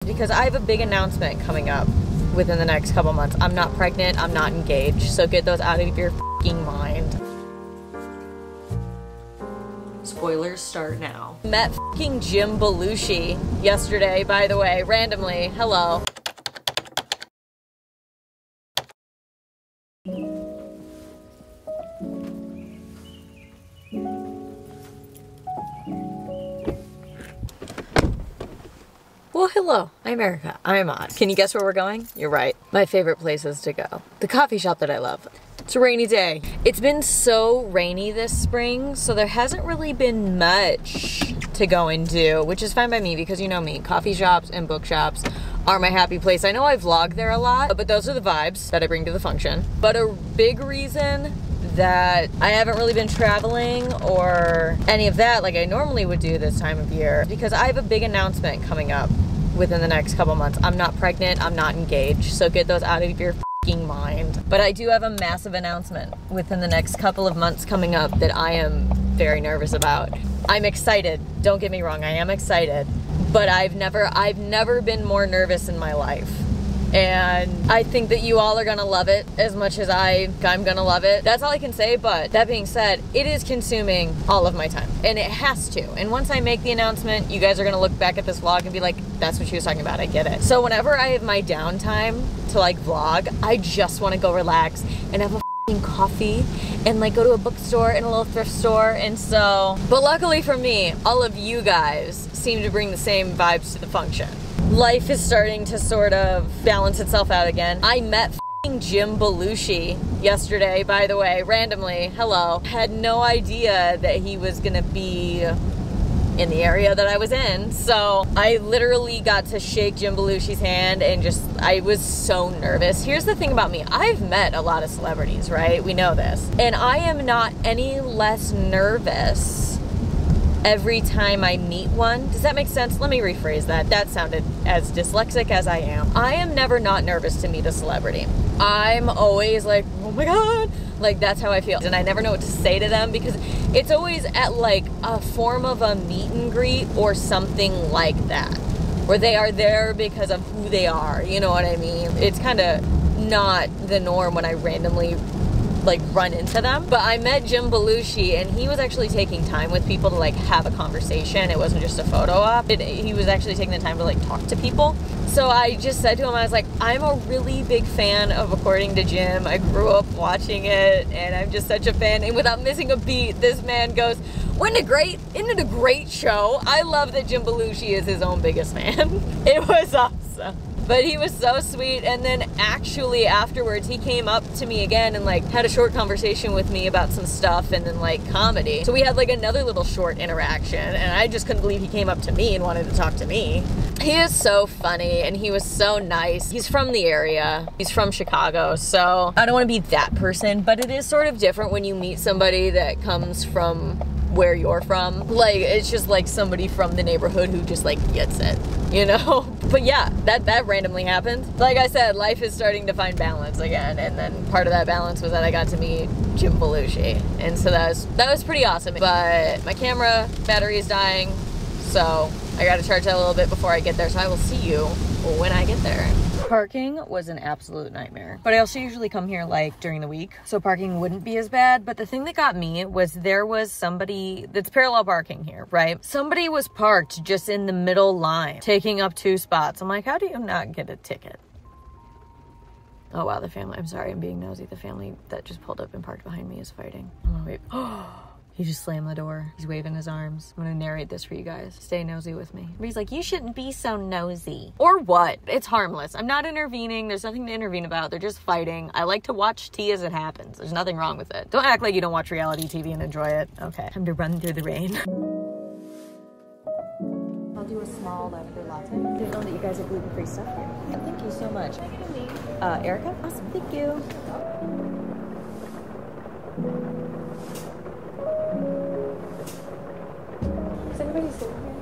because I have a big announcement coming up within the next couple months. I'm not pregnant, I'm not engaged, so get those out of your f***ing mind. Spoilers start now. Met f***ing Jim Belushi yesterday, by the way, randomly. Hello. Well, hello, I'm Erica. I'm Odd. Can you guess where we're going? You're right. My favorite places to go. The coffee shop that I love. It's a rainy day. It's been so rainy this spring, so there hasn't really been much to go and do, which is fine by me because you know me, coffee shops and bookshops are my happy place. I know I vlog there a lot, but those are the vibes that I bring to the function. But a big reason that I haven't really been traveling or any of that like I normally would do this time of year because I have a big announcement coming up within the next couple months. I'm not pregnant, I'm not engaged, so get those out of your f***ing mind. But I do have a massive announcement within the next couple of months coming up that I am very nervous about. I'm excited, don't get me wrong, I am excited, but I've never been more nervous in my life. And I think that you all are gonna love it as much as I'm gonna love it. That's all I can say, but that being said, it is consuming all of my time, and it has to. And once I make the announcement, you guys are gonna look back at this vlog and be like, that's what she was talking about, I get it. So whenever I have my downtime to like vlog, I just wanna go relax and have a f***ing coffee and like go to a bookstore and a little thrift store. And so, but luckily for me, all of you guys seem to bring the same vibes to the function. Life is starting to sort of balance itself out again. I met f***ing Jim Belushi yesterday, by the way, randomly. Hello. Had no idea that he was gonna be in the area that I was in. So I literally got to shake Jim Belushi's hand and I was so nervous. Here's the thing about me. I've met a lot of celebrities, right? We know this. And I am not any less nervous every time I meet one. Does that make sense? Let me rephrase that. That sounded as dyslexic as I am. I am never not nervous to meet a celebrity. I'm always like, oh my God. Like, that's how I feel. And I never know what to say to them because it's always at like a form of a meet and greet or something like that, where they are there because of who they are. You know what I mean? It's kind of not the norm when I randomly like run into them. But I met Jim Belushi and he was actually taking time with people to like have a conversation. It wasn't just a photo op. He was actually taking the time to like talk to people. So I just said to him, I was like, I'm a really big fan of According to Jim. I grew up watching it and I'm just such a fan. And without missing a beat, this man goes, isn't it a great show? I love that Jim Belushi is his own biggest fan. It was awesome. But he was so sweet, and then actually afterwards he came up to me again and like had a short conversation with me about some stuff and then like comedy. So we had like another little short interaction and I just couldn't believe he came up to me and wanted to talk to me. He is so funny and he was so nice. He's from the area. He's from Chicago, so I don't want to be that person, but it is sort of different when you meet somebody that comes from where you're from. Like, it's just like somebody from the neighborhood who just like gets it, you know? But yeah, that randomly happened. Like I said, life is starting to find balance again, and then part of that balance was that I got to meet Jim Belushi, and so that was pretty awesome. But my camera battery is dying, so I gotta charge that a little bit before I get there, so I will see you when I get there. Parking was an absolute nightmare, but I also usually come here like during the week, so parking wouldn't be as bad. But the thing that got me was there was somebody that's parallel parking here, right? Somebody was parked just in the middle line, taking up 2 spots. I'm like, how do you not get a ticket? Oh wow, the family, I'm sorry, I'm being nosy. The family that just pulled up and parked behind me is fighting. I'm gonna wait. Oh. He just slammed the door. He's waving his arms. I'm gonna narrate this for you guys. Stay nosy with me. But he's like, you shouldn't be so nosy. Or what? It's harmless. I'm not intervening. There's nothing to intervene about. They're just fighting. I like to watch tea as it happens. There's nothing wrong with it. Don't act like you don't watch reality TV and enjoy it. Okay, time to run through the rain. I'll do a small lavender latte. Didn't know that you guys have gluten-free stuff here. Oh, thank you so much. Erica? Awesome, thank you. Is everybody sitting here?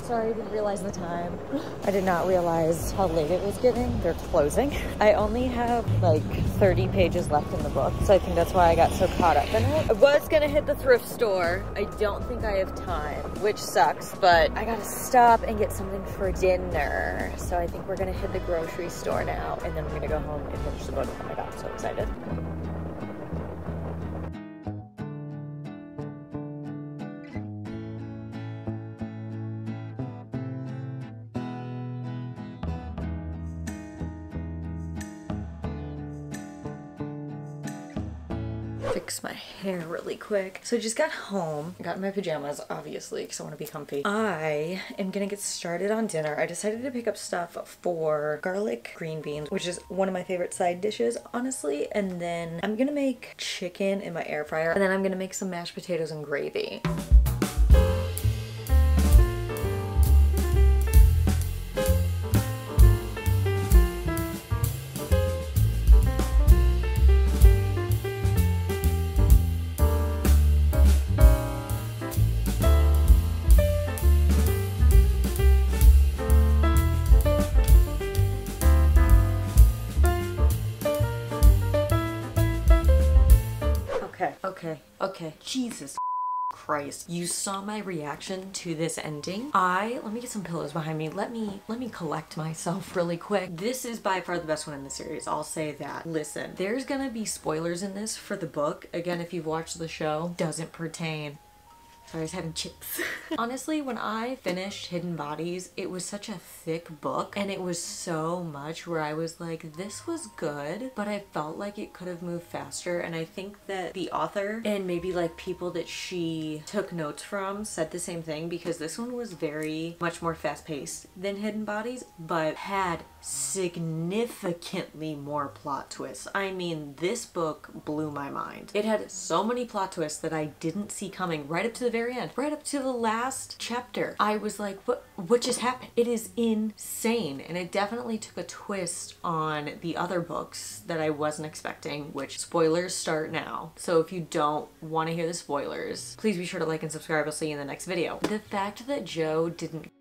Sorry I didn't realize the time. I did not realize how late it was getting. They're closing. I only have like 30 pages left in the book, so I think that's why I got so caught up in it. I was gonna hit the thrift store. I don't think I have time, which sucks, but I gotta stop and get something for dinner. So I think we're gonna hit the grocery store now, and then we're gonna go home and finish the book. Oh my god, I'm so excited. Fix my hair really quick. So I just got home. I got in my pajamas, obviously, because I want to be comfy. I am gonna get started on dinner. I decided to pick up stuff for garlic green beans, which is one of my favorite side dishes, honestly. And then I'm gonna make chicken in my air fryer. And then I'm gonna make some mashed potatoes and gravy. Okay. Jesus Christ. You saw my reaction to this ending. Let me get some pillows behind me. Let me collect myself really quick. This is by far the best one in the series. I'll say that. Listen, there's gonna be spoilers in this for the book. Again, if you've watched the show, doesn't pertain. Sorry, I was having chips. Honestly, when I finished Hidden Bodies, it was such a thick book, and it was so much where I was like, this was good, but I felt like it could have moved faster. And I think that the author and maybe like people that she took notes from said the same thing, because this one was very much more fast-paced than Hidden Bodies, but had significantly more plot twists. I mean, this book blew my mind. It had so many plot twists that I didn't see coming right up to the very end, right up to the last chapter. I was like, what just happened? It is insane. And it definitely took a twist on the other books that I wasn't expecting, which spoilers start now. So if you don't want to hear the spoilers, please be sure to like and subscribe. I'll see you in the next video. The fact that Joe didn't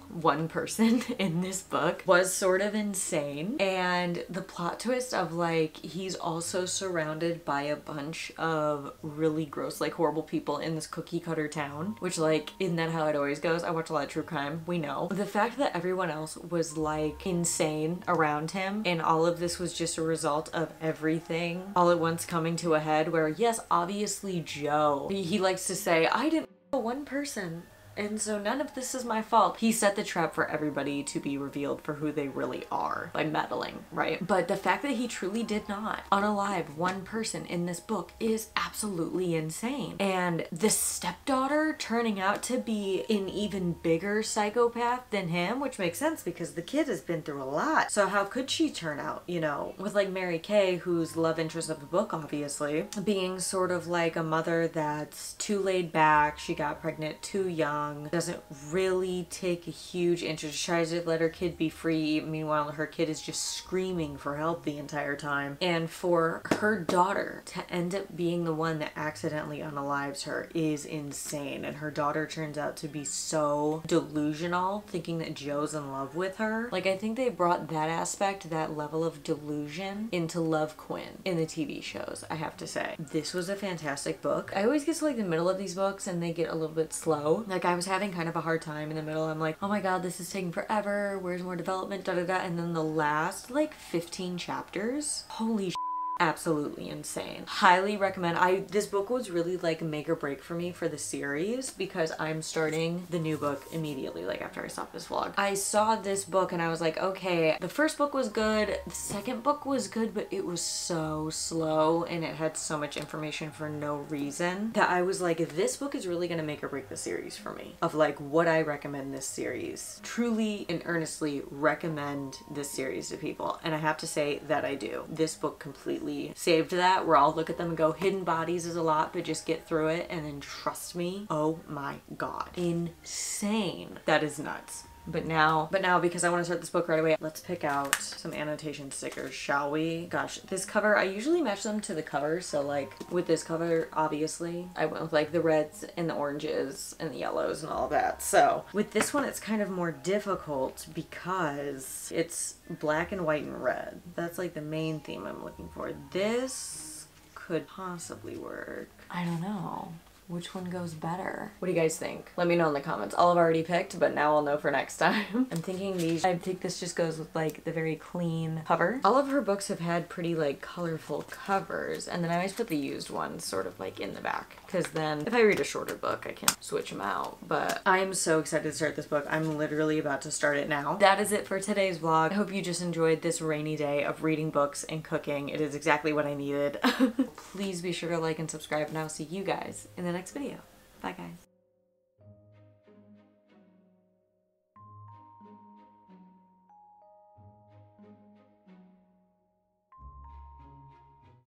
one person in this book was sort of insane, and the plot twist of like he's also surrounded by a bunch of really gross, like horrible people in this cookie cutter town, which like, isn't that how it always goes? I watch a lot of true crime, we know. The fact that everyone else was like insane around him, and all of this was just a result of everything all at once coming to a head, where yes, obviously Joe, he likes to say, I didn't know one person, and so none of this is my fault. He set the trap for everybody to be revealed for who they really are by meddling, right? But the fact that he truly did not unalive one person in this book is absolutely insane. And the stepdaughter turning out to be an even bigger psychopath than him, which makes sense because the kid has been through a lot. So how could she turn out, you know, with like Mary Kay, who's the love interest of the book, obviously, being sort of like a mother that's too laid back, she got pregnant too young, doesn't really take a huge interest, tries to let her kid be free, meanwhile her kid is just screaming for help the entire time. And for her daughter to end up being the one that accidentally unalives her is insane. And her daughter turns out to be so delusional, thinking that Joe's in love with her. Like, I think they brought that aspect, that level of delusion, into Love Quinn in the TV shows, I have to say. This was a fantastic book. I always get to like the middle of these books and they get a little bit slow. Like, I was having kind of a hard time in the middle. I'm like, oh my god, this is taking forever, where's more development, da da da. And then the last like 15 chapters, holy absolutely insane. Highly recommend. This book was really like make or break for me for the series, because I'm starting the new book immediately, like after I stopped this vlog. I saw this book and I was like, okay, the first book was good, the second book was good, but it was so slow and it had so much information for no reason that I was like, this book is really gonna make or break the series for me, of like what I recommend this series. Truly and earnestly recommend this series to people, and I have to say that I do. This book completely saved that, where I'll look at them and go, Hidden Bodies is a lot, but just get through it, and then trust me, oh my god, insane. That is nuts. But now because I want to start this book right away, let's pick out some annotation stickers, shall we? Gosh, this cover, I usually match them to the cover. So like with this cover, obviously, I went with like the reds and the oranges and the yellows and all that. So with this one, it's kind of more difficult because it's black and white and red. That's like the main theme I'm looking for. This could possibly work. I don't know. Which one goes better? What do you guys think? Let me know in the comments. I'll have already picked, but now I'll know for next time. I'm thinking I think this just goes with like the very clean cover. All of her books have had pretty like colorful covers, and then I always put the used ones sort of like in the back, because then if I read a shorter book, I can switch them out. But I am so excited to start this book. I'm literally about to start it now. That is it for today's vlog. I hope you just enjoyed this rainy day of reading books and cooking. It is exactly what I needed. Please be sure to like and subscribe, and I'll see you guys in the next video. Bye guys.